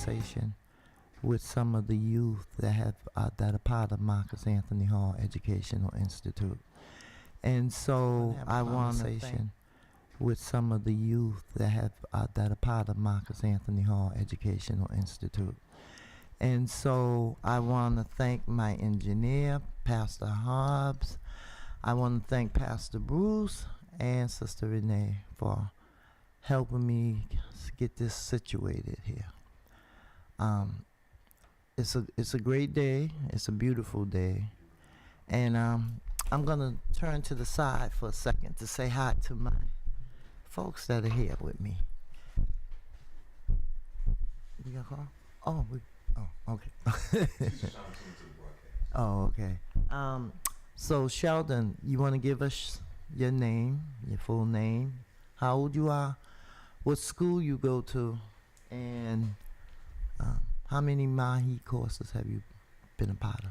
conversation with some of the youth that are part of Marcus Anthony Hall Educational Institute. And so I want to conversation with some of the youth that are part of Marcus Anthony Hall Educational Institute. And so I want to thank my engineer, Pastor Hobbs. I want to thank Pastor Bruce and Sister Renee for helping me get this situated here. It's a great day. It's a beautiful day. And I'm going to turn to the side for a second to say hi to my folks that are here with me. You got a call? Oh, okay. Oh, okay. So Sheldon, you want to give us your name, your full name, how old you are, what school you go to, and how many Mahi courses have you been a part of?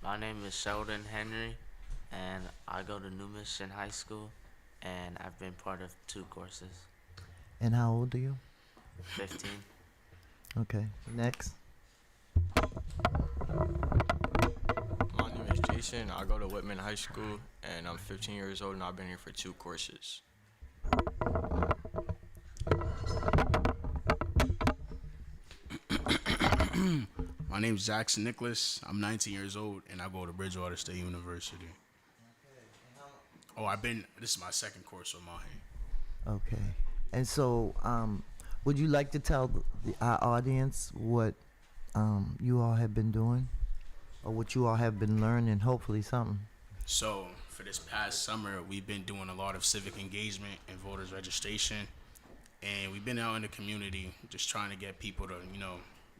My name is Sheldon Henry, and I go to New Mission High School, and I've been part of 2 courses. And how old are you? 15. Okay, next. My name is Jason. I go to Whitman High School, and I'm 15 years old, and I've been here for 2 courses. My name is Jackson Nicholas. I'm 19 years old, and I go to Bridgewater State University. This is my 2nd course with Mahi. Okay. And so, would you like to tell our audience what you all have been doing, or what you all have been learning, hopefully something? So, for this past summer, we've been doing a lot of civic engagement and voters registration, and we've been out in the community just trying to get people to,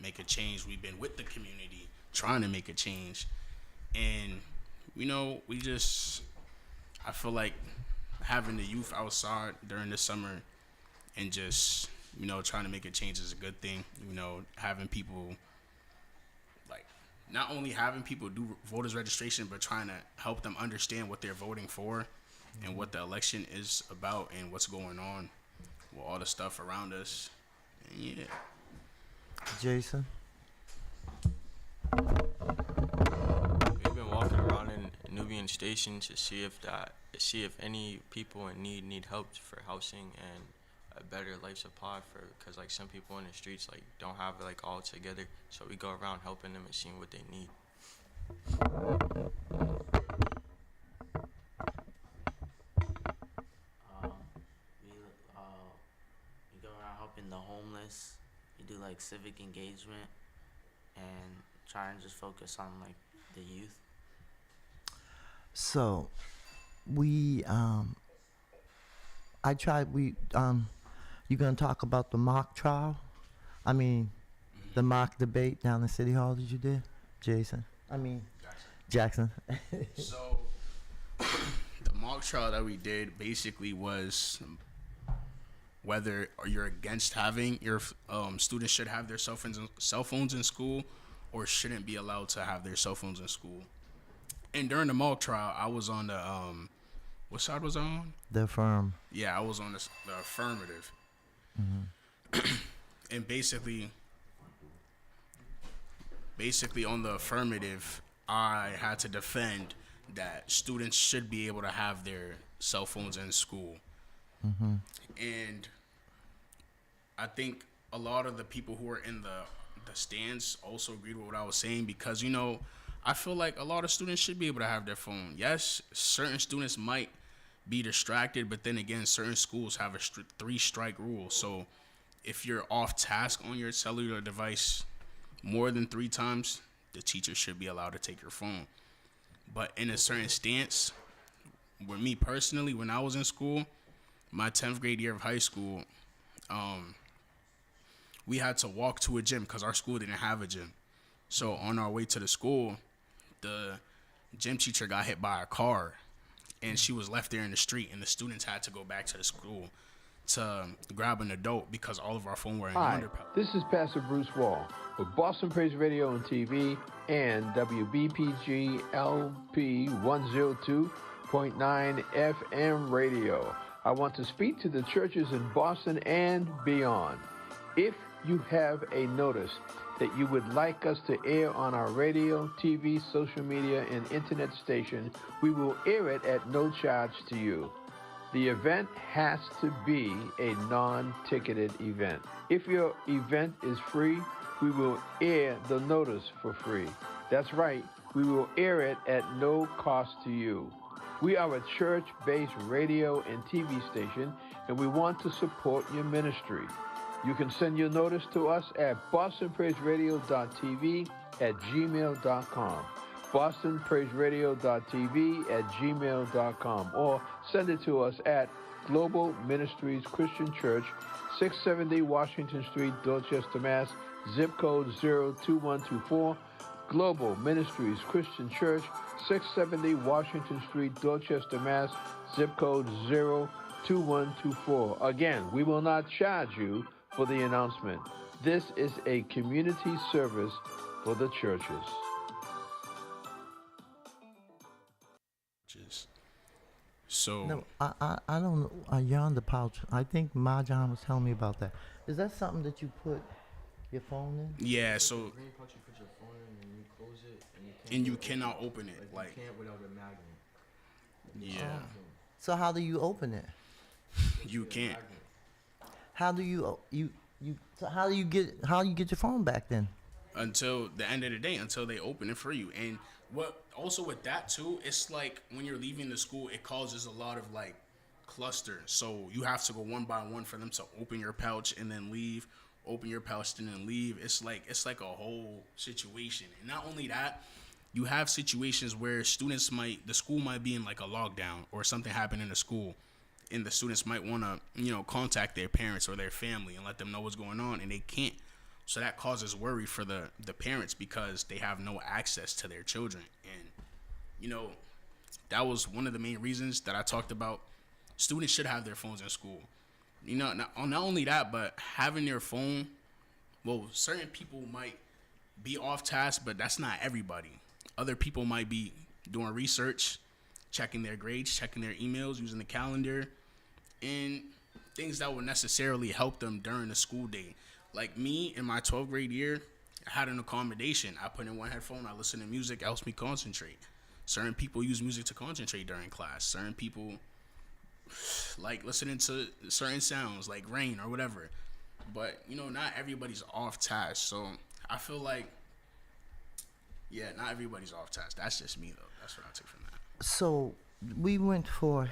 make a change. We've been with the community trying to make a change, and, I feel like having the youth outside during the summer and just, trying to make a change is a good thing. Having people, not only having people do voters registration, but trying to help them understand what they're voting for and what the election is about and what's going on with all the stuff around us. And yeah. Jason? We've been walking around in Nubian Station to see if any people in need help for housing and a better life supply, because some people in the streets don't have it all together. So we go around helping them and seeing what they need. We go around helping the homeless. We do civic engagement and try and just focus on the youth. So, you gonna talk about the mock trial? I mean, the mock debate down in City Hall that you did, Jason? Jackson. So, the mock trial that we did basically was whether you're against having your students should have their cell phones in school or shouldn't be allowed to have their cell phones in school. And during the mock trial, I was on the what side was I on? The affirm. Yeah, I was on the affirmative. Mm-hmm. And basically on the affirmative, I had to defend that students should be able to have their cell phones in school. Mm-hmm. And I think a lot of the people who were in the stands also agreed with what I was saying, because, I feel like a lot of students should be able to have their phone. Yes, certain students might be distracted, but then again, certain schools have a 3-strike rule. So if you're off task on your cellular device more than 3 times, the teacher should be allowed to take your phone. But in a certain stance, with me personally, when I was in school, my 10th grade year of high school, we had to walk to a gym because our school didn't have a gym. So on our way to the school, the gym teacher got hit by a car, and she was left there in the street, and the students had to go back to the school to grab an adult because all of our phone were in underpants. This is Pastor Bruce Wall with Boston Praise Radio and TV and WBPG-LP 102.9 FM radio. I want to speak to the churches in Boston and beyond. If you have a notice that you would like us to air on our radio, TV, social media, and internet station, we will air it at no charge to you. The event has to be a non-ticketed event. If your event is free, we will air the notice for free. That's right, we will air it at no cost to you. We are a church-based radio and TV station, and we want to support your ministry. You can send your notice to us at bostonpraiseradio.tv at gmail.com. bostonpraiseradio.tv at gmail.com, or send it to us at Global Ministries Christian Church, 670 Washington Street, Dorchester, Mass., zip code 02124. Global Ministries Christian Church, 670 Washington Street, Dorchester, Mass., zip code 02124. Again, we will not charge you for the announcement. This is a community service for the churches. So No, I don't know. You're on the pouch. I think Mahjong was telling me about that. Is that something that you put your phone in? yeah, so Green pouch, you put your phone in and you close it and you cannot open it. Like, you can't without a magnet. yeah, So how do you open it? you can't. How do you so how do you get your phone back then? Until the end of the day, until they open it for you. And what also with that too, it's like when you're leaving the school, it causes a lot of like cluster. So you have to go one by one for them to open your pouch and then leave, open your pouch and then leave. It's like a whole situation. And not only that, you have situations where the school might be in like a lockdown or something happened in the school, and the students might want to, contact their parents or their family and let them know what's going on, and they can't. So that causes worry for the parents because they have no access to their children. And, that was one of the main reasons that I talked about. Students should have their phones in school. Not only that, but having their phone, well, certain people might be off task, but that's not everybody. Other people might be doing research, checking their grades, checking their emails, using the calendar, and things that would necessarily help them during the school day. Like me, in my 12th grade year, I had an accommodation. I put in one headphone, I listen to music, it helps me concentrate. Certain people use music to concentrate during class. Certain people like listening to certain sounds, like rain or whatever. But, not everybody's off task. So I feel like, not everybody's off task. That's just me, though. That's what I took from that. So we went for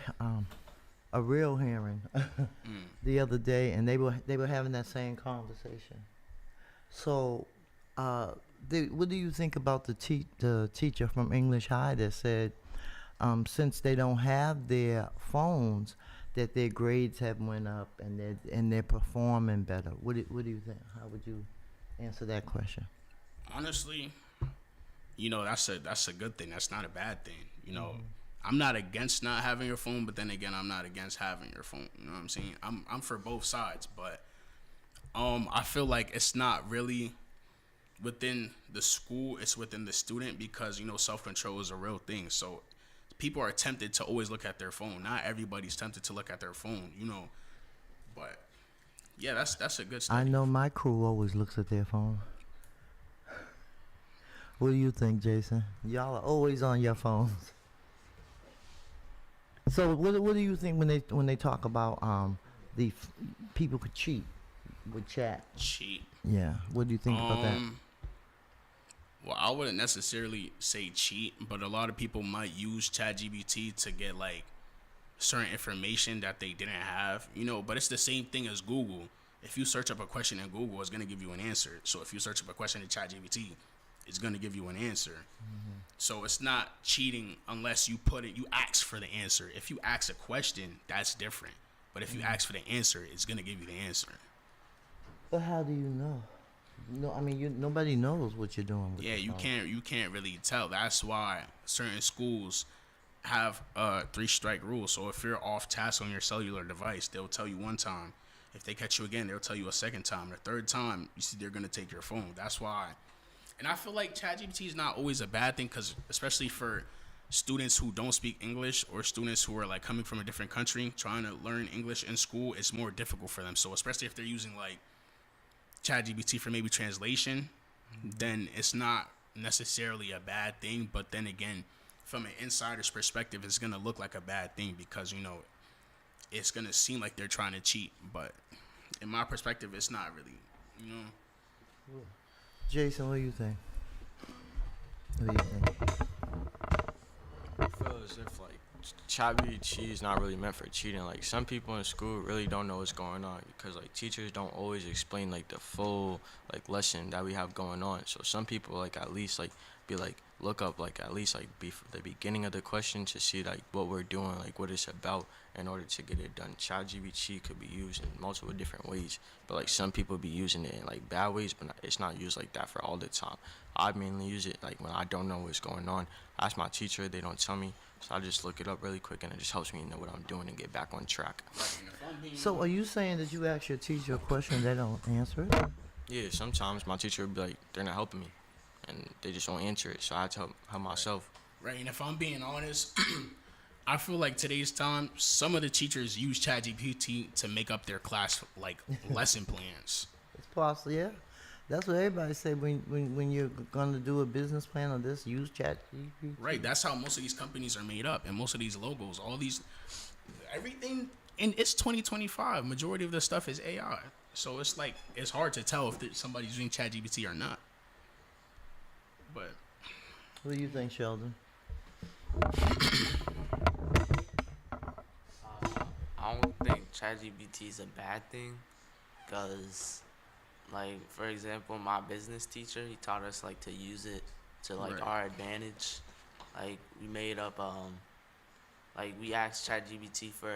a real hearing the other day, and they were having that same conversation. So, what do you think about the teacher from English High that said, since they don't have their phones, that their grades have went up and they're performing better? What do you think? How would you answer that question? Honestly, that's a good thing. That's not a bad thing. I'm not against not having your phone, but then again, I'm not against having your phone. You know what I'm saying? I'm for both sides, but I feel like it's not really within the school, it's within the student, because self-control is a real thing. So people are tempted to always look at their phone. Not everybody's tempted to look at their phone, but yeah, that's a good study. I know my crew always looks at their phone. What do you think, Jason? Y'all are always on your phones. So what do you think when they talk about people could cheat with chat? Cheat. Yeah. What do you think about that? Well, I wouldn't necessarily say cheat, but a lot of people might use ChatGPT to get like certain information that they didn't have, but it's the same thing as Google. If you search up a question in Google, it's going to give you an answer. So if you search up a question in ChatGPT, it's going to give you an answer. Mm-hmm. So it's not cheating unless you ask for the answer. If you ask a question, that's different. But if you ask for the answer, it's going to give you the answer. But how do you know? No, I mean, nobody knows what you're doing with you can't really tell. That's why certain schools have a 3-strike rule. So if you're off task on your cellular device, they'll tell you one time. If they catch you again, they'll tell you a second time. The third time, you see they're going to take your phone. That's why. And I feel like ChatGPT is not always a bad thing, because especially for students who don't speak English or students who are like coming from a different country trying to learn English in school, it's more difficult for them. So especially if they're using like ChatGPT for maybe translation, then it's not necessarily a bad thing. But then again, from an insider's perspective, it's gonna look like a bad thing because it's gonna seem like they're trying to cheat. But in my perspective, it's not really. Jason, what do you think? What do you think? I feel as if like ChatGPT is not really meant for cheating. Like some people in school really don't know what's going on because like teachers don't always explain like the full like lesson that we have going on. So some people like at least like be like look up like at least like the beginning of the question to see like what we're doing, like what it's about in order to get it done. ChatGPT could be used in multiple different ways, but like some people be using it in like bad ways, but it's not used like that for all the time. I mainly use it like when I don't know what's going on. I ask my teacher, they don't tell me, so I just look it up really quick and it just helps me know what I'm doing and get back on track. So are you saying that you ask your teacher a question, they don't answer it? Yeah, sometimes my teacher would be like, they're not helping me, and they just won't answer it, so I have to help myself. Right, and if I'm being honest, I feel like today's time, some of the teachers use ChatGPT to make up their class like lesson plans. It's possible, yeah. That's what everybody say when you're gonna do a business plan on this, use ChatGPT. Right, that's how most of these companies are made up, and most of these logos, everything. And it's 2025. Majority of the stuff is AI, so it's like it's hard to tell if somebody's using ChatGPT or not. But What do you think, Sheldon? I don't think ChatGPT is a bad thing, cause like for example, my business teacher, he taught us like to use it to like Right. our advantage. Like we made up like we asked ChatGPT for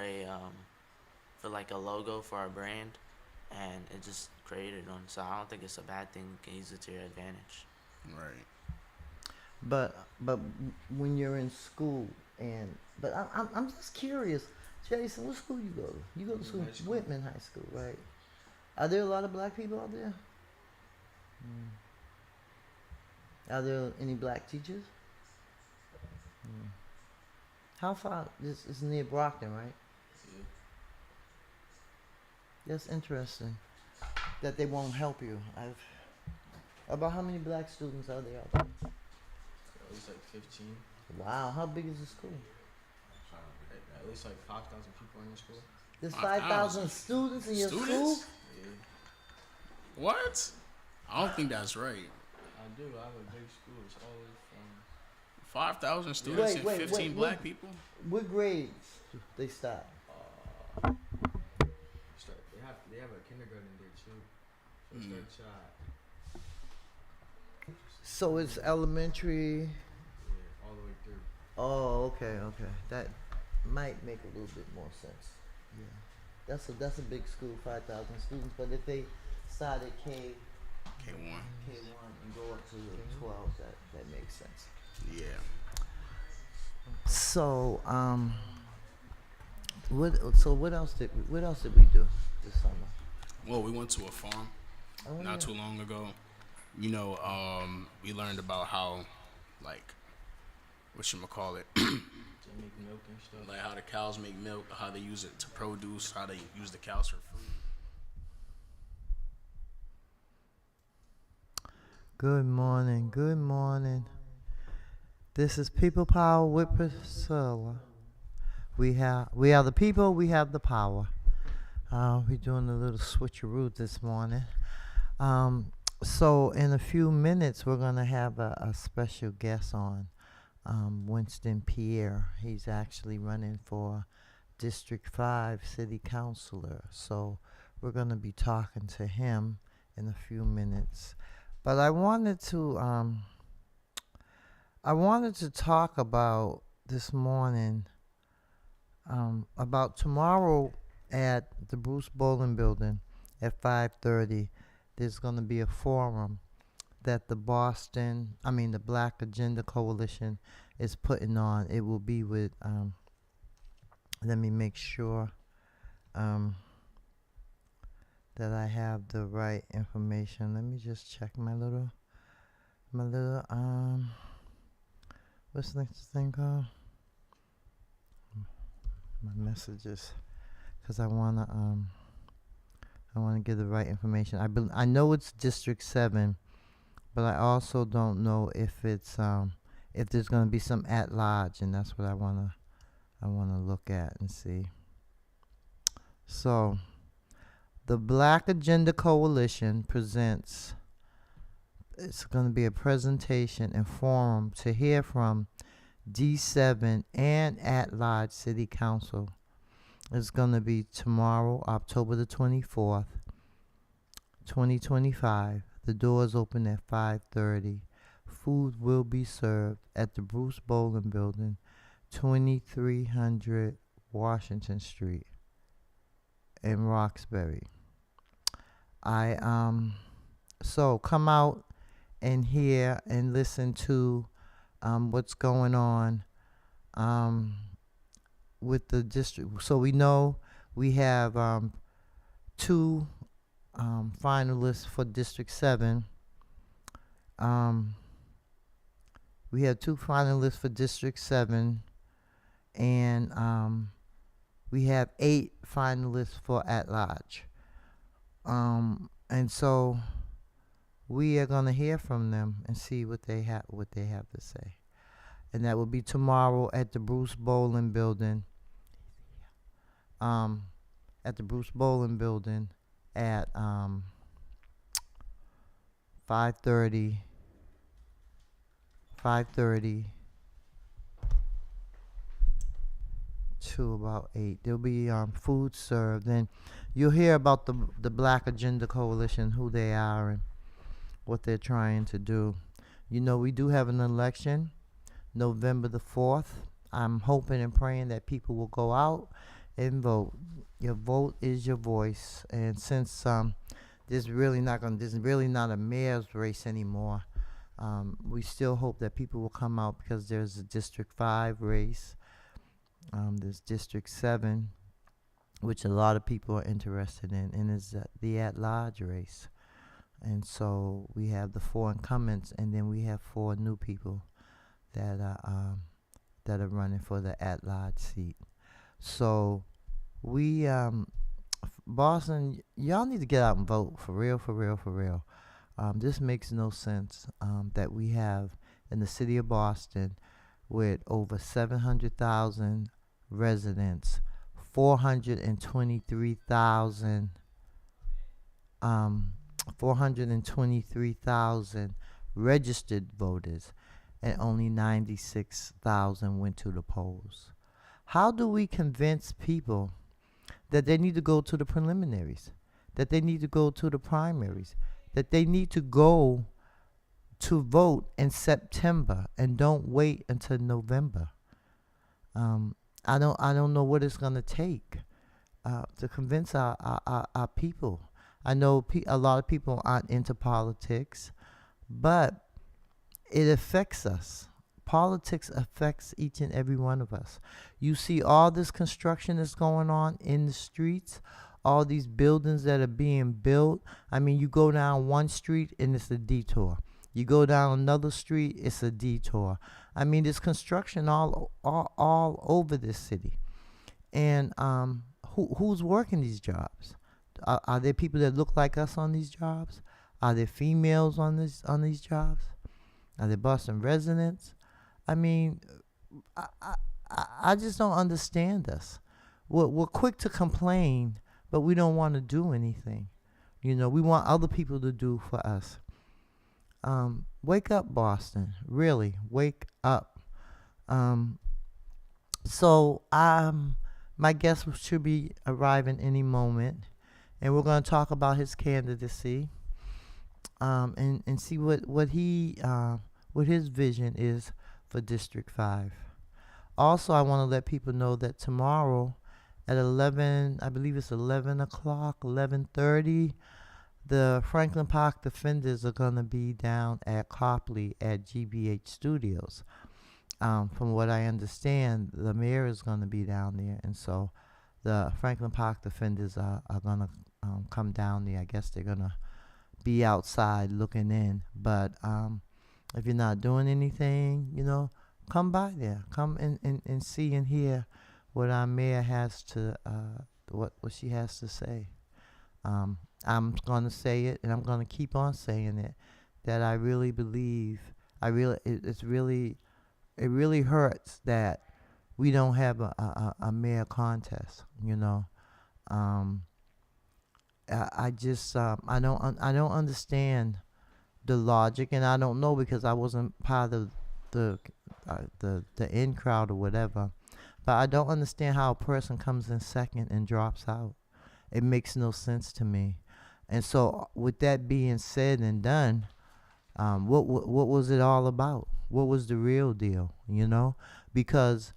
like a logo for our brand, and it just created one. So I don't think it's a bad thing. You can use it to your advantage. right, But when you're in school but I'm just curious, Jason, what school you go to? You go to school, High school. Whitman High School, right? Are there a lot of black people out there? Are there any black teachers? How far? This is near Brockton, right? That's interesting. That they won't help you. About how many black students are there out there? At least like 15. Wow, how big is the school? At least like 5,000 people in the school. There's 5,000 5,000 students in your Students? school? Yeah, what? I don't think that's right. I do. I have a big school. It's always from 5,000 students Wait, and wait, 15 wait, black what- people. What grades they start? they have a kindergarten there too. So it starts at So it's elementary. all the way through. Oh, okay. That might make a little bit more sense. Yeah, that's a big school, 5,000 students. But if they start at K1 K1. and go up to 12, that makes sense. Yeah. So what else did we do this summer? Well, we went to a farm not too long ago. We learned about how, like, whatchamacallit, They make milk and stuff. like how the cows make milk, how they use it to produce, how they use the cows for food. Good morning. This is People Power with Priscilla. We are the people, we have the power. We're doing a little switcheroo this morning. So in a few minutes, we're going to have a special guest on, Winston Pierre. He's actually running for District 5 City Councilor. So we're going to be talking to him in a few minutes. But I wanted to talk about this morning, about tomorrow at the Bruce Bowling Building at 5:30. There's going to be a forum that the Black Agenda Coalition is putting on. It will be with, let me make sure that I have the right information. Let me just check my little, what's the next thing called? My messages, because I wanna I want to give the right information. I know it's District 7, but I also don't know if it's if there's going to be some at large, and that's what I want to look at and see. So, the Black Agenda Coalition presents, it's going to be a presentation and forum to hear from D7 and at-large City Council. It's going to be tomorrow, October the 24th, 2025. The doors open at 5:30. Food will be served at the Bruce Bowling Building, 2300 Washington Street in Roxbury. So come out and hear and listen to what's going on with the district. So we know we have two finalists for District 7. We have two finalists for District 7, and we have 8 finalists for at-large. And so we are going to hear from them and see what they have to say. And that will be tomorrow at the Bruce Bowling Building. At the Bruce Bowling Building at 5:30 to about 8. There'll be food served, and you'll hear about the Black Agenda Coalition, who they are and what they're trying to do. You know, we do have an election November the 4th. I'm hoping and praying that people will go out and vote. Your vote is your voice. And since there's really not a mayor's race anymore, we still hope that people will come out, because there's a District 5 race. There's District 7, which a lot of people are interested in, and is the at-large race. And so we have the 4 incumbents, and then we have 4 new people that are running for the at-large seat. So we, Boston, y'all need to get out and vote for real. This makes no sense that we have in the city of Boston, with over 700,000 residents, 423,000 registered voters, and only 96,000 went to the polls. How do we convince people that they need to go to the preliminaries, that they need to go to the primaries, that they need to go to vote in September and don't wait until November? I don't know what it's gonna take to convince our people. I know a lot of people aren't into politics, but it affects us. Politics affects each and every one of us. You see all this construction that's going on in the streets, all these buildings that are being built. I mean, you go down one street and it's a detour. You go down another street, it's a detour. I mean, there's construction all over this city. And who's working these jobs? Are there people that look like us on these jobs? Are there females on these jobs? Are there Boston residents? I mean, I just don't understand us. We're quick to complain, but we don't want to do anything. You know, we want other people to do for us. Wake up, Boston. Really, wake up. So my guest should be arriving any moment, and we're going to talk about his candidacy, and see what his vision is for District 5. Also, I want to let people know that tomorrow at 11, I believe it's 11 o'clock, 11:30, the Franklin Park Defenders are going to be down at Copley at GBH Studios. From what I understand, the mayor is going to be down there, and so the Franklin Park Defenders are going to come down there. I guess they're going to be outside looking in, but if you're not doing anything, you know, come by there. Come and see and hear what our mayor has to, what she has to say. I'm gonna say it, and I'm gonna keep on saying it, that I really believe, it really hurts that we don't have a mayor contest. Um, I just I don't understand the logic, and I don't know because I wasn't part of the the in crowd or whatever. But I don't understand how a person comes in second and drops out. It makes no sense to me. And so, with that being said and done, what was it all about? What was the real deal? Because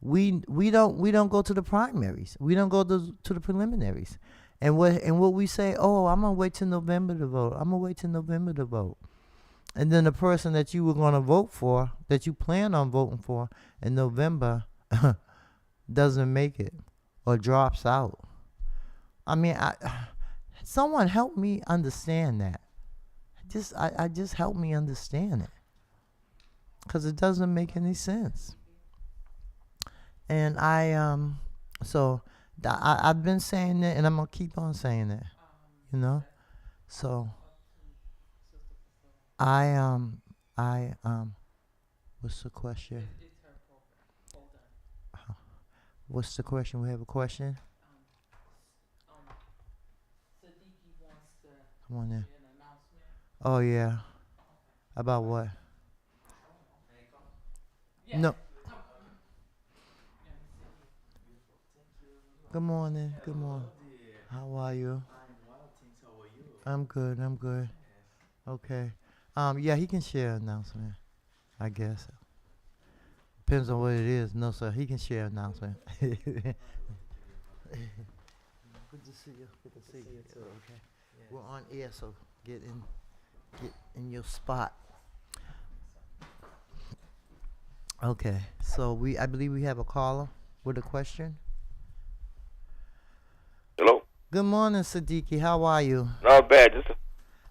we don't go to the primaries. We don't go to the preliminaries. And what we say, oh, I'm gonna wait till November to vote. I'm gonna wait till November to vote. And then the person that you were gonna vote for, that you plan on voting for in November, doesn't make it or drops out. I mean, someone help me understand that. I just help me understand it, because it doesn't make any sense. And I've been saying it, and I'm gonna keep on saying it. So I what's the question? What's the question? We have a question. Come on in. Oh yeah. About what? No. Good morning. Good morning. How are you? I'm good. I'm good. Okay. Yeah, he can share an announcement, I guess. Depends on what it is. No, sir. He can share an announcement. Good to see you. Good to see you too. Okay. We're on air, so get in your spot. Okay. So I believe we have a caller with a question. Hello. Good morning, Siddiqui. How are you? Not bad. Just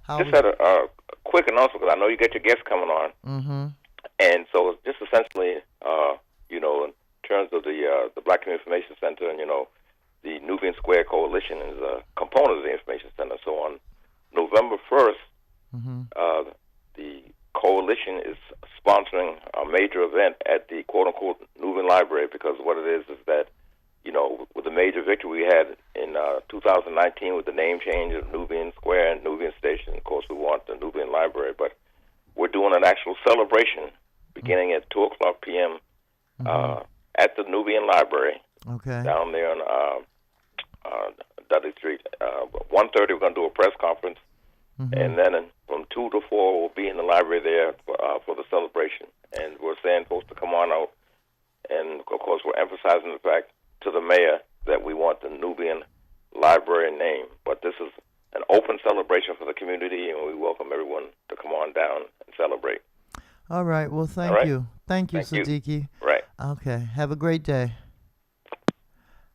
How had a quick announcement because I know you got your guests coming on. Mm-hmm. And so just essentially, in terms of the Black Community Information Center and, the Nubian Square Coalition is a component of the Information Center. So on November 1st, the coalition is sponsoring a major event at the quote-unquote Nubian Library, because what it is that, with the major victory we had in 2019 with the name change of Nubian Square and Nubian Station, of course we want the Nubian Library, but we're doing an actual celebration beginning at 2 o'clock p.m. At the Nubian Library. Okay. Down there on Dudley Street. 1:30 we're going to do a press conference, and then from 2 to 4 we'll be in the library there for the celebration. And we're saying folks to come on out, and of course we're emphasizing the fact to the mayor that we want the Nubian Library name. But this is an open celebration for the community, and we welcome everyone to come on down and celebrate. All right. Well, thank you. Thank you, Siddiqui. Right. Okay. Have a great day.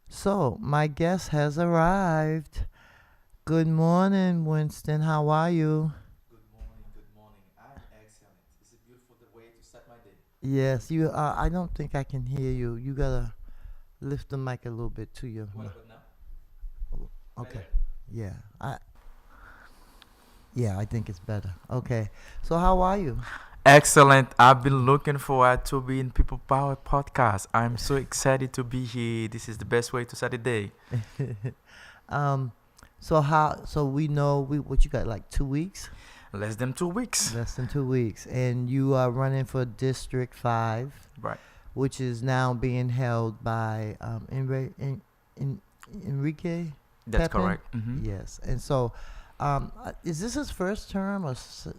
So, my guest has arrived. Good morning, Winston. How are you? Good morning. I'm excellent. It's a beautiful way to start my day. Yes, you are. I don't think I can hear you. You gotta lift the mic a little bit to you. What about now? Okay. Yeah. I think it's better. Okay. So, how are you? Excellent. I've been looking forward to being People Power Podcast. I'm so excited to be here. This is the best way to start the day. So we know what you got, like 2 weeks? Less than 2 weeks. Less than 2 weeks. And you are running for District 5. Right. Which is now being held by Enrique. That's Pepin? correct. Yes. And so, is this his first term, or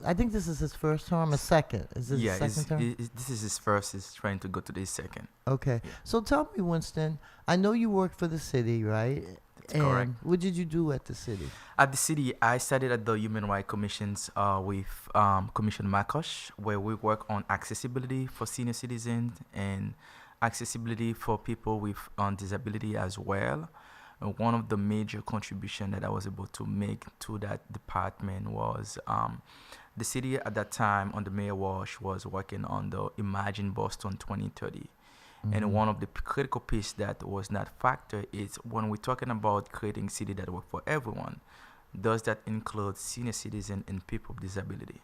I think this is his first term, or second? Is this his second term? This is his first. He's trying to go to his second. Okay. Yeah. So tell me, Winston, I know you work for the city, right? That's correct. What did you do at the city? At the city, I studied at the Human Rights Commissions with Commission Makosh, where we work on accessibility for senior citizens and accessibility for people with disability as well. One of the major contributions that I was able to make to that department was the city at that time under Mayor Walsh was working on the Imagine Boston 2030. And one of the critical piece that was not factored is when we're talking about creating city that work for everyone, does that include senior citizen and people with disability?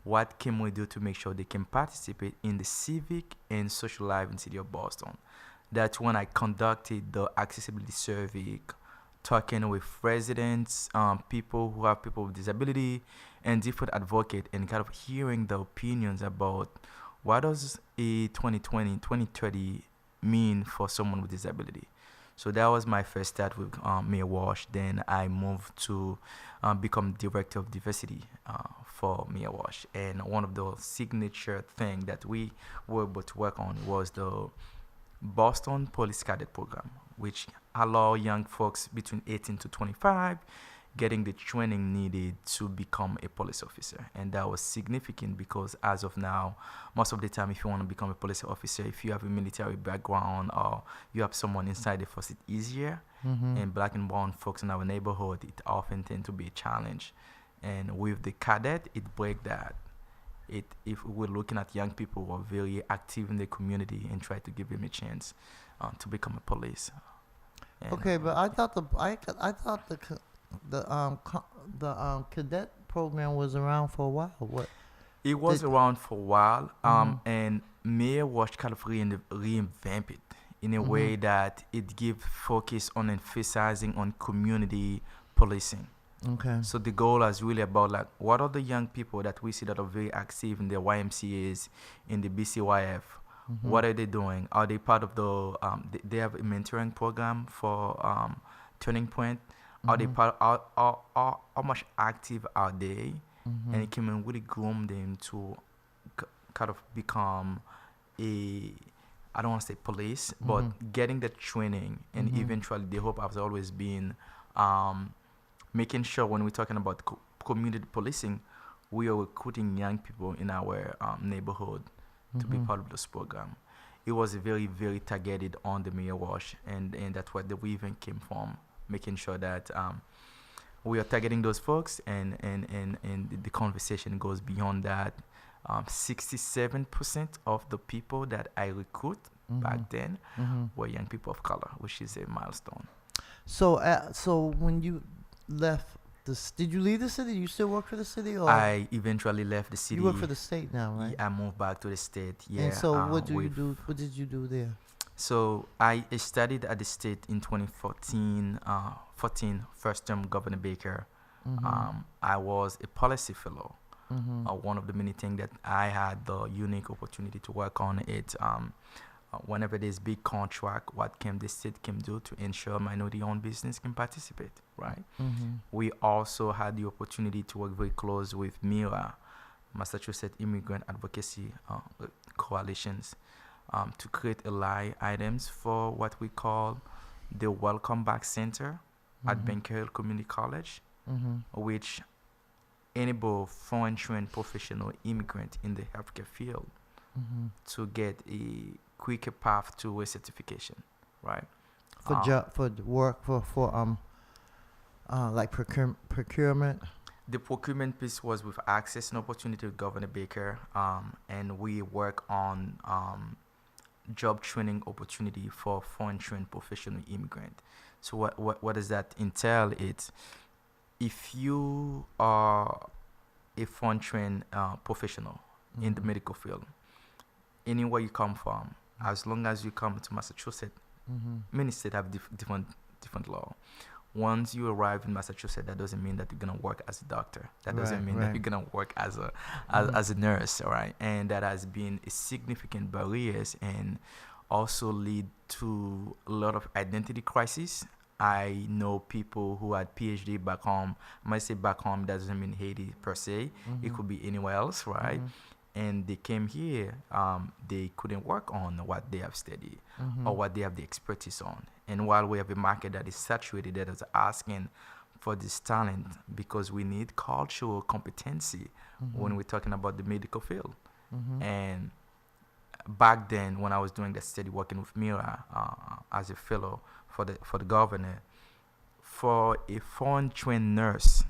What can we do to make sure they can participate in the civic and social life in the city of Boston? That's when I conducted the accessibility survey, talking with residents, people who have people with disability, and different advocates, and kind of hearing the opinions about what does a 2020, 2030 mean for someone with disability. So that was my first start with Mayor Walsh. Then I moved to become director of diversity for Mayor Walsh. And one of the signature things that we were able to work on was the Boston Police Cadet Program, which allow young folks between 18 to 25 getting the training needed to become a police officer. And that was significant because as of now, most of the time, if you want to become a police officer, if you have a military background or you have someone inside the force, it's easier. And black and brown folks in our neighborhood, it often tend to be a challenge. And with the cadet, it break that. If we're looking at young people who are very active in the community and try to give them a chance to become a police. And Okay, but I thought the cadet program was around for a while. What? it was Did- around for a while, and Mayor Wash kind of reinvamp it in a way that it give focus on emphasizing on community policing. Okay. So the goal is really about like what are the young people that we see that are very active in the YMCA's, in the BCYF. What are they doing? Are they part of the? They have a mentoring program for Turning Point. Are they part? How much active are they? And it can really groom them to kind of become a. I don't want to say police, but getting the training and eventually the hope has always been making sure when we're talking about community policing, we are recruiting young people in our neighborhood to be part of this program. It was very, very targeted on the Mayor Wash, and that's where the weaving came from, making sure that we are targeting those folks, and the conversation goes beyond that. 67% of the people that I recruit back then were young people of color, which is a milestone. So when you left did you leave the city? You still work for the city, or I eventually left the city. you work for the state now, right? I moved back to the state. Yeah. And so what do you with- do? What did you do there? So I studied at the state in 2014, 14, first term Governor Baker. I was a policy fellow. One of the many things that I had the unique opportunity to work on it. Whenever there's big contract, what can the state can do to ensure minority-owned business can participate, right? We also had the opportunity to work very close with MIRA, Massachusetts Immigrant Advocacy Coalitions, to create ally items for what we call the Welcome Back Center at Banker Hill Community College, which enable foreign trained professional immigrant in the healthcare field to get a quicker path to a certification, right? For work for like procurement. The procurement piece was with access and opportunity with Governor Baker, and we work on job training opportunity for foreign trained professional immigrant. So what does that entail? It's if you are a foreign trained professional in the medical field, anywhere you come from, as long as you come to Massachusetts, many states have different law. Once you arrive in Massachusetts, that doesn't mean that you're gonna work as a doctor. That doesn't mean that you're gonna work as a nurse, all right? And that has been a significant barriers and also lead to a lot of identity crisis. I know people who had PhD back home. I might say back home, that doesn't mean Haiti per se. It could be anywhere else, right? And they came here, they couldn't work on what they have studied or what they have the expertise on. And while we have a market that is saturated, that is asking for this talent, because we need cultural competency when we're talking about the medical field. And back then, when I was doing that study, working with Mira as a fellow for the governor, for a foreign trained nurse,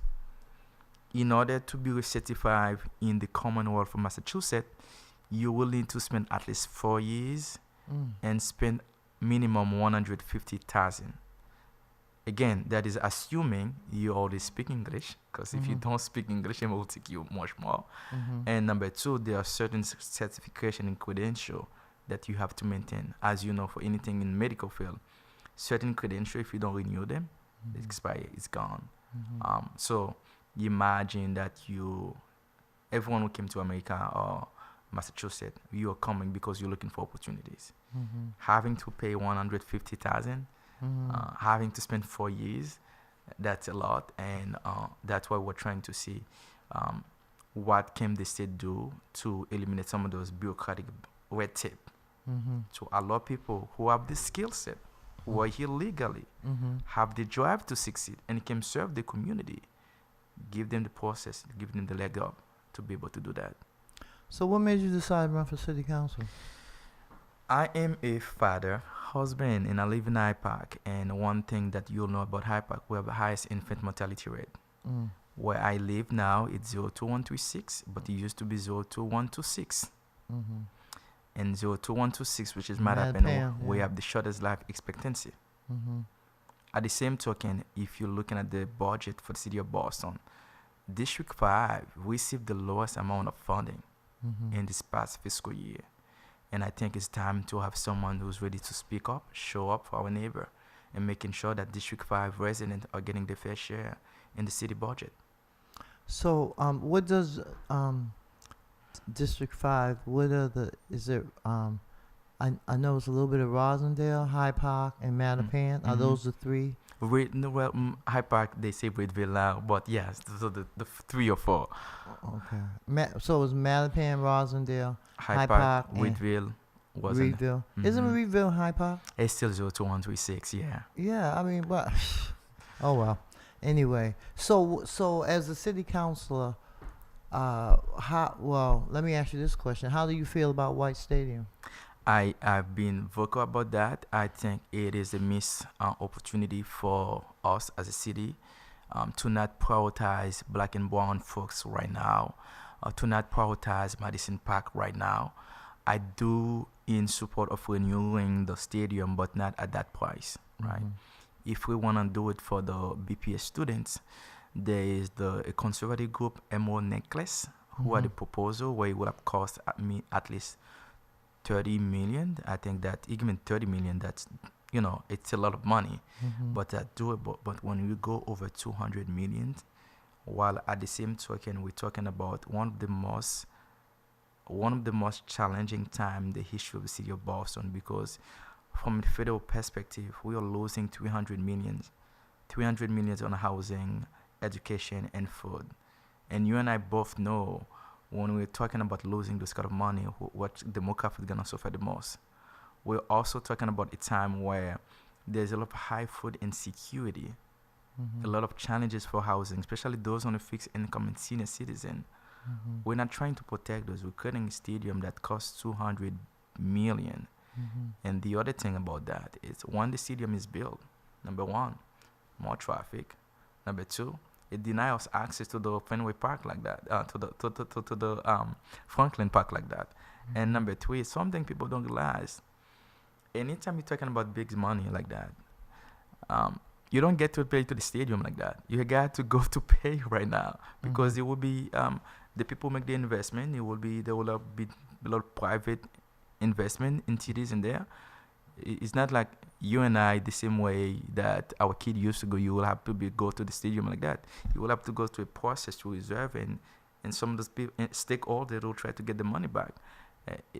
in order to be recertified in the Commonwealth of Massachusetts, you will need to spend at least 4 years and spend minimum 150,000. Again, that is assuming you already speak English, because if you don't speak English, it will take you much more. And number two, there are certain certification and credential that you have to maintain. As you know, for anything in medical field, certain credential, if you don't renew them, it expire, it's gone. So you imagine that everyone who came to America or Massachusetts, you are coming because you're looking for opportunities. Having to pay 150,000, having to spend 4 years, that's a lot, and that's why we're trying to see what can the state do to eliminate some of those bureaucratic red tape to allow people who have the skill set, who are here legally, have the drive to succeed, and can serve the community. Give them the process, give them the leg up to be able to do that. So what made you decide to run for city council? I am a father, husband, and I live in Hyde Park. And one thing that you'll know about Hyde Park, we have the highest infant mortality rate. Where I live now, it's 02136, but it used to be 02126. And 02126, which is Mattapan, we have the shortest life expectancy. At the same token, if you're looking at the budget for the city of Boston, District 5 received the lowest amount of funding in this past fiscal year. And I think it's time to have someone who's ready to speak up, show up for our neighbor, and making sure that District 5 residents are getting their fair share in the city budget. So what does District 5, what are the, is it, I know it's a little bit of Rosendale, Hyde Park, and Mattapan. Are those the three? Hyde Park, they say Breedville now, but yes, so the 3 or 4. Okay. So it's Mattapan, Rosendale, Hyde Park, Breedville, wasn't Reedville. Isn't Reedville Hyde Park? It's still 02136, yeah. Yeah, I mean, but oh well. Anyway, so as a city councilor, let me ask you this question: how do you feel about White Stadium? I've been vocal about that. I think it is a missed opportunity for us as a city to not prioritize black and brown folks right now, to not prioritize Madison Park right now. I do in support of renewing the stadium, but not at that price, right? If we want to do it for the BPS students, there is a conservative group, Emerald Necklace, who had a proposal where it would have cost at least 30 million. I think that even 30 million, that's, it's a lot of money, but that's doable. But when we go over 200 million, while at the same token, we're talking about one of the most challenging time in the history of the city of Boston, because from a federal perspective, we are losing 300 million on housing, education, and food. And you and I both know, when we're talking about losing this kind of money, what demographic is going to suffer the most. We're also talking about a time where there's a lot of high food insecurity, a lot of challenges for housing, especially those on a fixed income and senior citizen. We're not trying to protect those. We're creating a stadium that costs 200 million. And the other thing about that is, when the stadium is built, number one, more traffic. Number two, it denies us access to the Fenway Park like that, to the Franklin Park like that. And number three, something people don't realize. Anytime you're talking about big money like that, you don't get to pay to the stadium like that. You got to go to pay right now, because it will be the people make the investment. There will be a lot of private investment in cities in there. It's not like you and I, the same way that our kid used to go. You will have to go to the stadium like that. You will have to go through a process to reserve, and some of those people, stakeholders, will try to get the money back.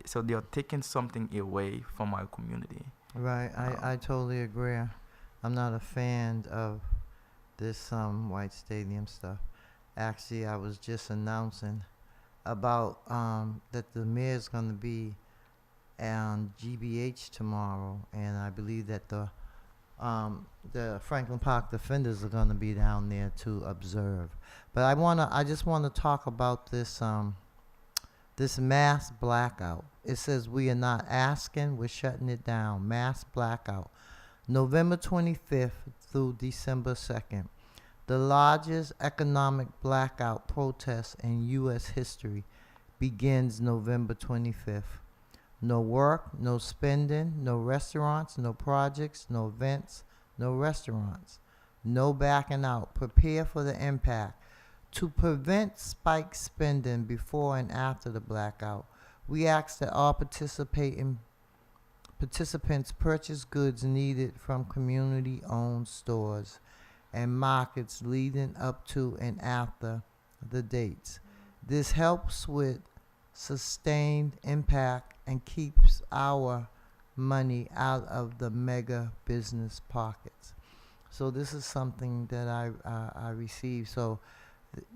So they are taking something away from our community. Right, I totally agree. I'm not a fan of this White Stadium stuff. Actually, I was just announcing about that the mayor's going to be on GBH tomorrow, and I believe that the Franklin Park Defenders are going to be down there to observe. But I just want to talk about this this mass blackout. It says we are not asking, we're shutting it down. Mass blackout, November 25th through December 2nd. The largest economic blackout protest in U.S. history begins November 25th. No work, no spending, no restaurants, no projects, no events, no restaurants. No backing out. Prepare for the impact. To prevent spike spending before and after the blackout, we ask that all participants purchase goods needed from community-owned stores and markets leading up to and after the dates. This helps with sustained impact and keeps our money out of the mega business pockets. So this is something that I received. So,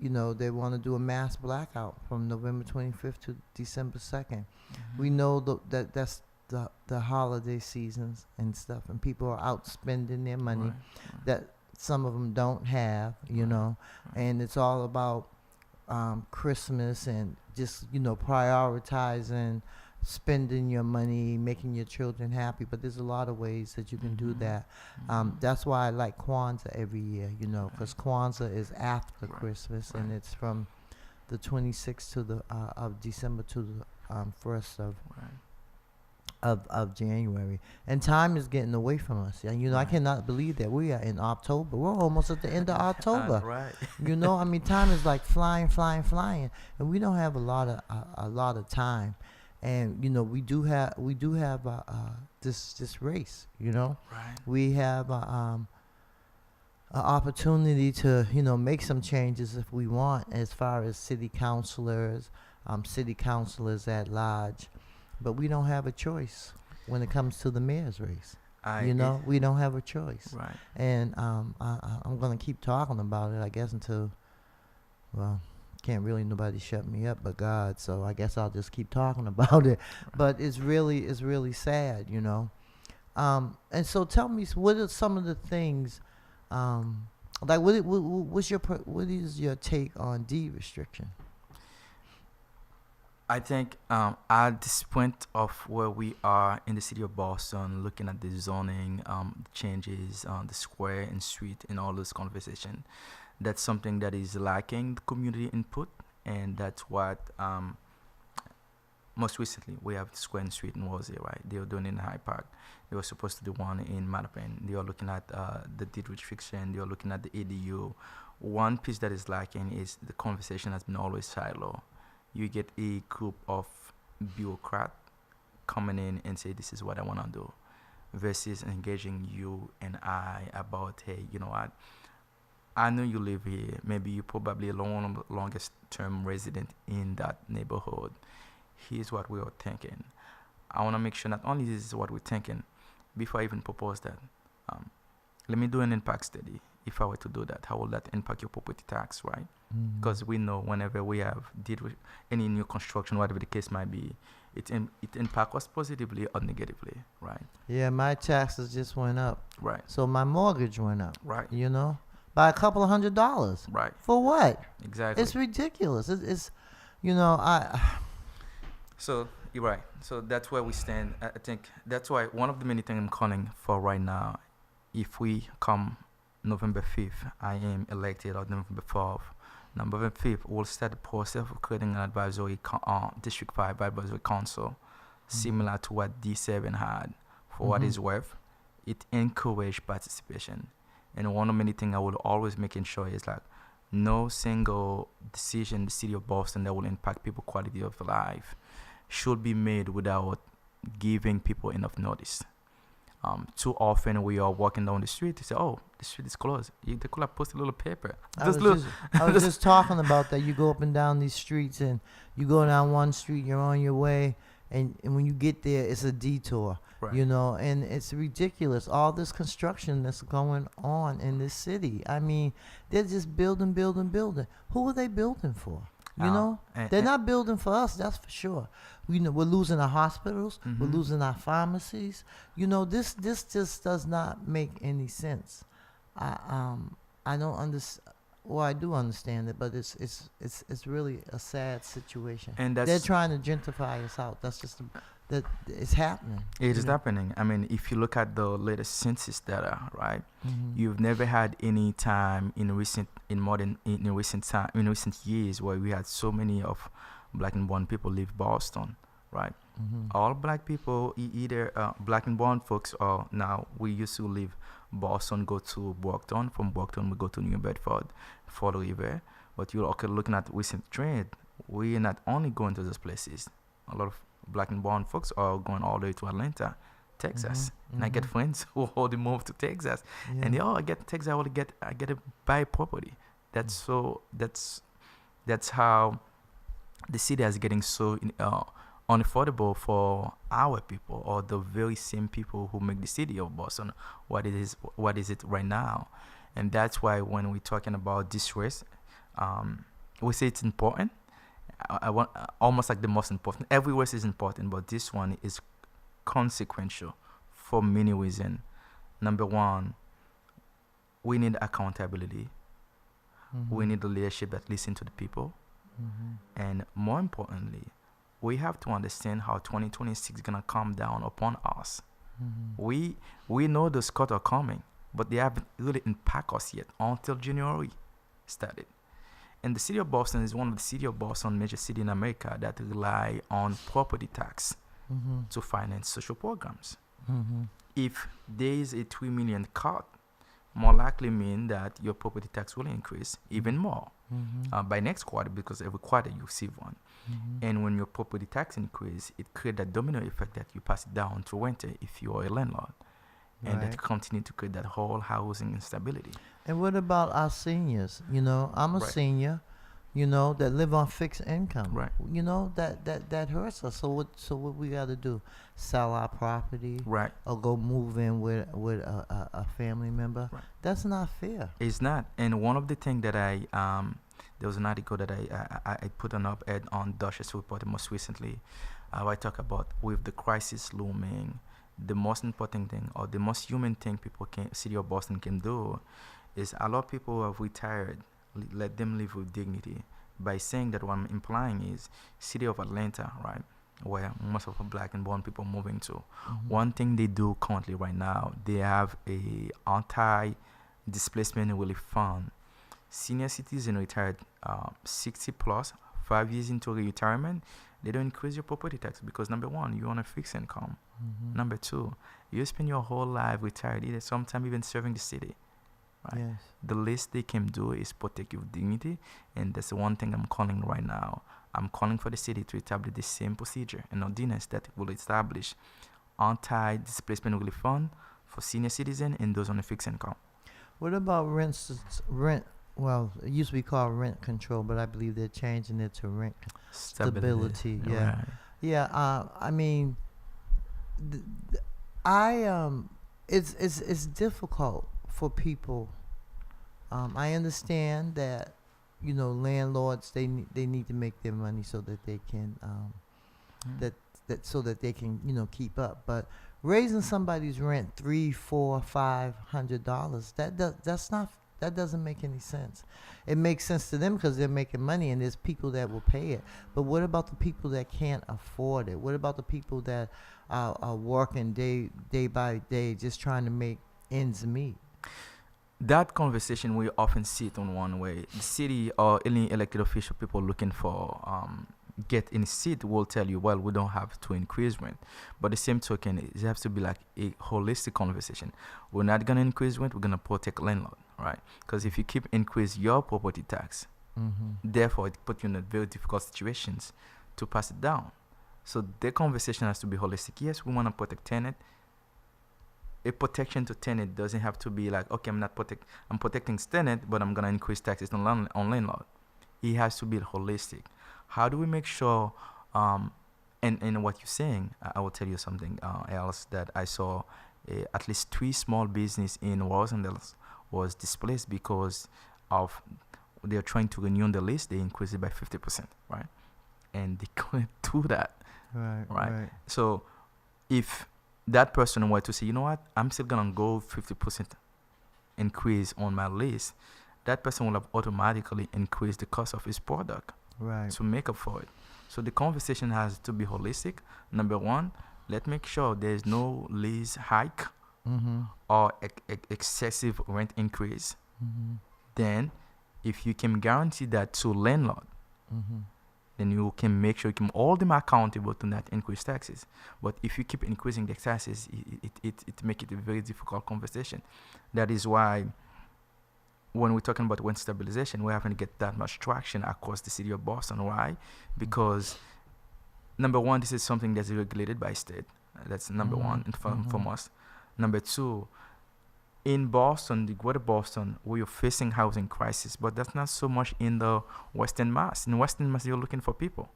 they want to do a mass blackout from November 25th to December 2nd. We know that that's the holiday seasons and stuff, and people are out spending their money that some of them don't have, and it's all about Christmas and just, prioritizing spending your money, making your children happy. But there's a lot of ways that you can do that. That's why I like Kwanzaa every year, because Kwanzaa is after Christmas, and it's from the 26th to the of December to the 1st of January. And time is getting away from us. And, I cannot believe that we are in October. We're almost at the end of October. Time is like flying, and we don't have a lot of time. And we do have this race. We have an opportunity to make some changes if we want, as far as city councilors at large, but we don't have a choice when it comes to the mayor's race. We don't have a choice. Right. And I'm gonna keep talking about it, I guess, until can't really nobody shut me up but God, so I guess I'll just keep talking about it. But it's really sad, and so tell me, what are some of the things, like what is your take on deed restriction? I think at this point of where we are in the city of Boston, looking at the zoning changes on the square and street and all those conversation, that's something that is lacking the community input, and that's what most recently we have Square and Street in Wolsey, right? They were doing it in Hyde Park. They were supposed to do one in Mattapan. They are looking at the deed restriction. They are looking at the ADU. One piece that is lacking is the conversation has been always silo. You get a group of bureaucrats coming in and say, this is what I want to do, versus engaging you and I about, hey, you know what? I know you live here. Maybe you're probably a longest term resident in that neighborhood. Here's what we are thinking. I want to make sure not only this is what we're thinking, before I even propose that, let me do an impact study. If I were to do that, how will that impact your property tax, right? Because we know whenever we have did with any new construction, whatever the case might be, it impacts us positively or negatively, right? Yeah, my taxes just went up. Right. So my mortgage went up. Right. By a couple of $100. Right. For what? Exactly. It's ridiculous. It's So you're right. So that's where we stand. I think that's why one of the many things I'm calling for right now, if we come November 5th, I am elected, or November 4th. November 5th, we'll start the process of creating an advisory District 5 advisory council, similar to what D7 had. For what it's worth, it encouraged participation. And one of many things I will always making sure is like no single decision in the city of Boston that will impact people's quality of life should be made without giving people enough notice. Too often we are walking down the street to say, oh, the street is closed. They could have posted a little paper. I was just talking about that. You go up and down these streets, and you go down one street, you're on your way, and when you get there, it's a detour. Right. And it's ridiculous. All this construction that's going on in this city. I mean, they're just building. Who are they building for? They're not building for us, that's for sure. We're losing our hospitals. We're losing our pharmacies. This just does not make any sense. I don't understand. Well, I do understand it, but it's really a sad situation. And they're trying to gentrify us out. That's just that it's happening. It is happening. I mean, if you look at the latest census data, right? You've never had any time in recent years where we had so many of black and brown people leave Boston, right? All black people, either black and brown folks, or now we used to leave Boston, go to Brockton. From Brockton, we go to New Bedford, Fall River. But you're okay looking at recent trend. We're not only going to those places. A lot of black and brown folks are going all the way to Atlanta, Texas. And I get friends who already moved to Texas, and they I get to Texas. I get to buy property. That's how the city is getting so unaffordable for our people, or the very same people who make the city of Boston what is it right now. And that's why when we're talking about this race, we say it's important. I want almost like the most important. Every race is important, but this one is consequential for many reasons. Number one, we need accountability. We need a leadership that listens to the people. And more importantly, we have to understand how 2026 is gonna come down upon us. We know the cuts are coming, but they haven't really impacted us yet until January started. And the city of Boston is one of the city of Boston major city in America that rely on property tax to finance social programs. If there is a 3 million cut, more likely mean that your property tax will increase even more by next quarter, because every quarter you receive one. And when your property tax increase, it creates that domino effect that you pass it down to renter if you are a landlord. And that continue to create that whole housing instability. And what about our seniors? You know, I'm a senior, you know, that live on fixed income. Right. You know, that hurts us. So what we got to do? Sell our property? Right. Or go move in with a family member? Right. That's not fair. It's not. And one of the things that there was an article that I put an op-ed on Duchess Report most recently. I talk about with the crisis looming, the most important thing, or the most human thing city of Boston can do is a lot of people who have retired, let them live with dignity. By saying that, what I'm implying is city of Atlanta, right, where most of the black and brown people are moving to. One thing they do currently right now, they have a anti-displacement relief fund. Senior citizens retired 60 plus, 5 years into retirement, they don't increase your property tax because, number one, you're on a fixed income. Number two, you spend your whole life retired, either sometime even serving the city. Right? Yes. The least they can do is protect your dignity, and that's the one thing I'm calling right now. I'm calling for the city to establish the same procedure and ordinance that will establish anti-displacement relief fund for senior citizens and those on a fixed income. What about rent? Well, it used to be called rent control, but I believe they're changing it to rent stability. Yeah. Right. Yeah. I mean, it's difficult for people. I understand that, you know, landlords they need to make their money so that they can so that they can, you know, keep up. But raising somebody's rent $300, $400, that doesn't make any sense. It makes sense to them because they're making money and there's people that will pay it. But what about the people that can't afford it? What about the people that are working day by day just trying to make ends meet? That conversation we often see it on one way. The city or any elected official, people looking for get in seat will tell you, well, we don't have to increase rent. But the same token, it has to be like a holistic conversation. We're not going to increase rent, we're going to protect landlord, right? Because if you keep increase your property tax, therefore it puts you in a very difficult situations to pass it down. So the conversation has to be holistic. Yes, we want to protect tenant. A protection to tenant doesn't have to be like, okay, I'm protecting tenant, but I'm gonna increase taxes on landlord. It has to be holistic. How do we make sure? And what you're saying, I will tell you something else that I saw. At least 3 small business in Rosendale was displaced because of they're trying to renew the lease. They increased it by 50%, right? And they couldn't do that, right? So if that person were to say, you know what, I'm still gonna go 50% increase on my list, that person will have automatically increased the cost of his product to make up for it. So the conversation has to be holistic. Number one, let's make sure there's no lease hike or excessive rent increase. Then if you can guarantee that to landlord, then you can make sure you can hold them accountable to not increase taxes. But if you keep increasing the taxes, it make it a very difficult conversation. That is why when we're talking about rent stabilization, we haven't get that much traction across the city of Boston. Why? Because number one, this is something that's regulated by state. That's number one and foremost. Number two, in Boston, the greater Boston, we are facing housing crisis, but that's not so much in the Western Mass. In Western Mass, you're looking for people.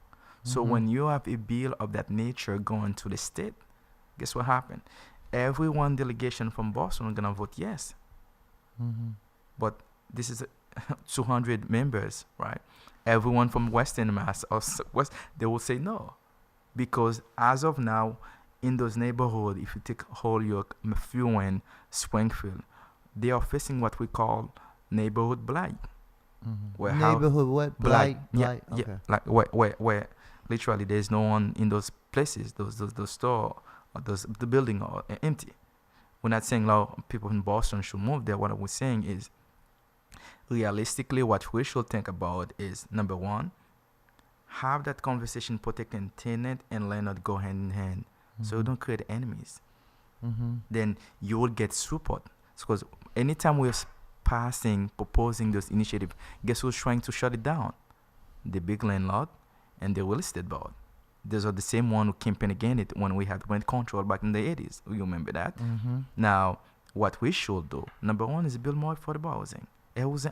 So when you have a bill of that nature going to the state, guess what happened? Every one delegation from Boston are gonna vote yes. But this is 200 members, right? Everyone from Western Mass or West, they will say no, because as of now, in those neighborhoods, if you take Holyoke, Methuen, Springfield, they are facing what we call neighborhood blight. Neighborhood what? Blight? Yeah, Okay. yeah. Like where literally there's no one in those places, those store, or the building are empty. We're not saying people in Boston should move there. What we're saying is, realistically, what we should think about is, number one, have that conversation protecting tenant and landlord go hand in hand. So you don't create enemies. Then you will get support. Because anytime we're proposing those initiatives, guess who's trying to shut it down? The big landlord and the real estate board. Those are the same one who campaigned against it when we had rent control back in the 80s. You remember that? Now, what we should do, number one, is build more affordable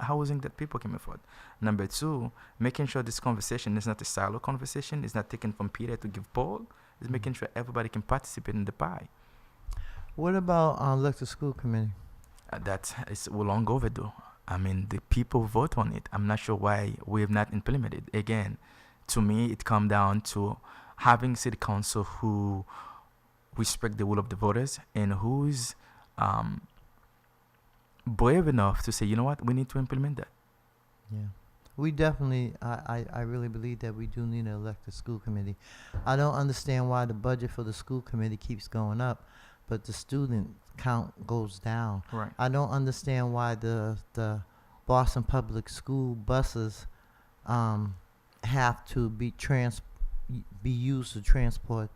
housing that people can afford. Number two, making sure this conversation is not a silo conversation. It's not taken from Peter to give Paul. It's making sure everybody can participate in the pie. What about elected school committee? That is long overdue. I mean, the people vote on it. I'm not sure why we have not implemented it. Again, to me, it comes down to having city council who respect the will of the voters and who's brave enough to say, you know what, we need to implement that. Yeah. We definitely, I really believe that we do need an elected school committee. I don't understand why the budget for the school committee keeps going up, but the student count goes down. Right. I don't understand why the Boston Public School buses have to be used to transport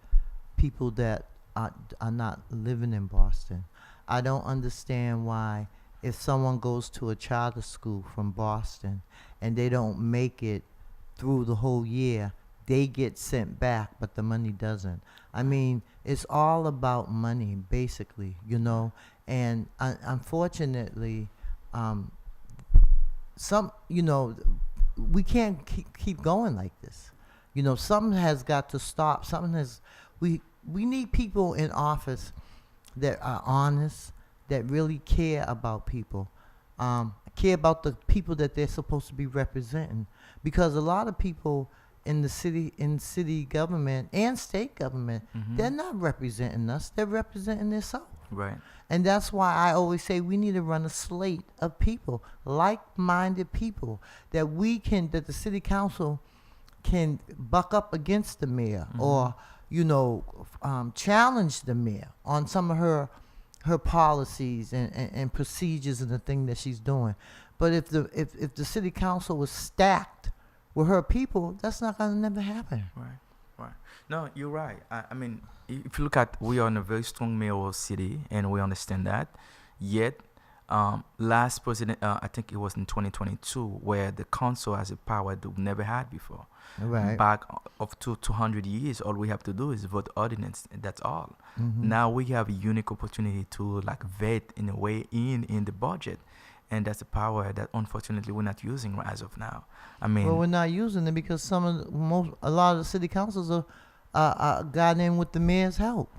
people that are not living in Boston. I don't understand why, if someone goes to a charter school from Boston and they don't make it through the whole year, they get sent back, but the money doesn't. I mean, it's all about money, basically, you know. And unfortunately, we can't keep going like this. You know, something has got to stop. We need people in office that are honest, that really care about people, care about the people that they're supposed to be representing. Because a lot of people in the city government and state government, they're not representing us, they're representing themselves. Right. And that's why I always say we need to run a slate of people, like-minded people, that the city council can buck up against the mayor or, challenge the mayor on some of her policies and procedures and the thing that she's doing. But if the city council was stacked with her people, that's not gonna never happen. Right. No, you're right. I mean, if you look at, we are in a very strong mayoral city, and we understand that. Yet, last president, I think it was in 2022, where the council has a power that we never had before. Right. Back of 200 years, all we have to do is vote ordinance. That's all. Now we have a unique opportunity to vet in a way in the budget. And that's a power that unfortunately we're not using as of now. I mean, well, we're not using it because a lot of the city councils are got in with the mayor's help.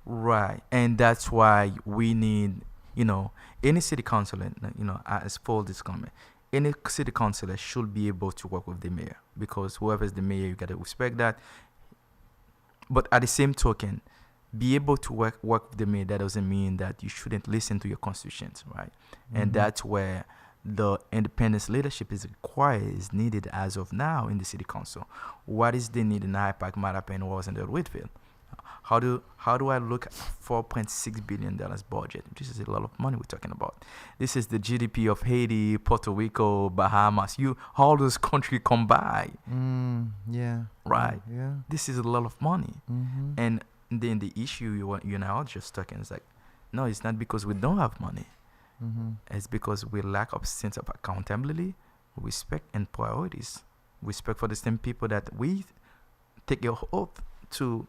Right, and that's why we need, any city councilor, as Paul is coming, any city councilor should be able to work with the mayor, because whoever is the mayor, you gotta respect that. But at the same token, be able to work with the mayor, that doesn't mean that you shouldn't listen to your constituents, right? And that's where the independence leadership is needed as of now in the city council. What is the need in High Park, Mattapan, Rosendale, Whitfield? How do I look at $4.6 billion budget? This is a lot of money we're talking about. This is the GDP of Haiti, Puerto Rico, Bahamas. All those countries combined. Yeah. Right. Yeah. This is a lot of money. Mm-hmm. And then the issue you and I are just talking is like, no, it's not because we don't have money. Mm-hmm. It's because we lack of sense of accountability, respect, and priorities. Respect for the same people that we take your oath to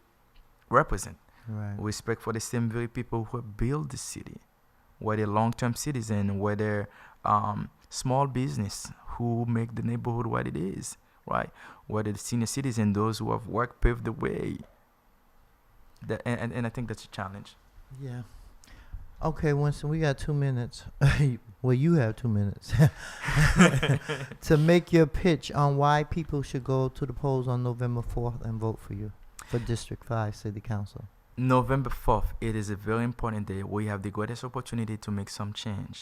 represent. Right. Respect for the same very people who build the city, whether long-term citizen, whether small business who make the neighborhood what it is, right? Whether the senior citizen, those who have worked, paved the way. And I think that's a challenge. Yeah. Okay, Winston, we got 2 minutes. Well, you have 2 minutes to make your pitch on why people should go to the polls on November 4th and vote for you for District 5 City Council. November 4th, it is a very important day. We have the greatest opportunity to make some change.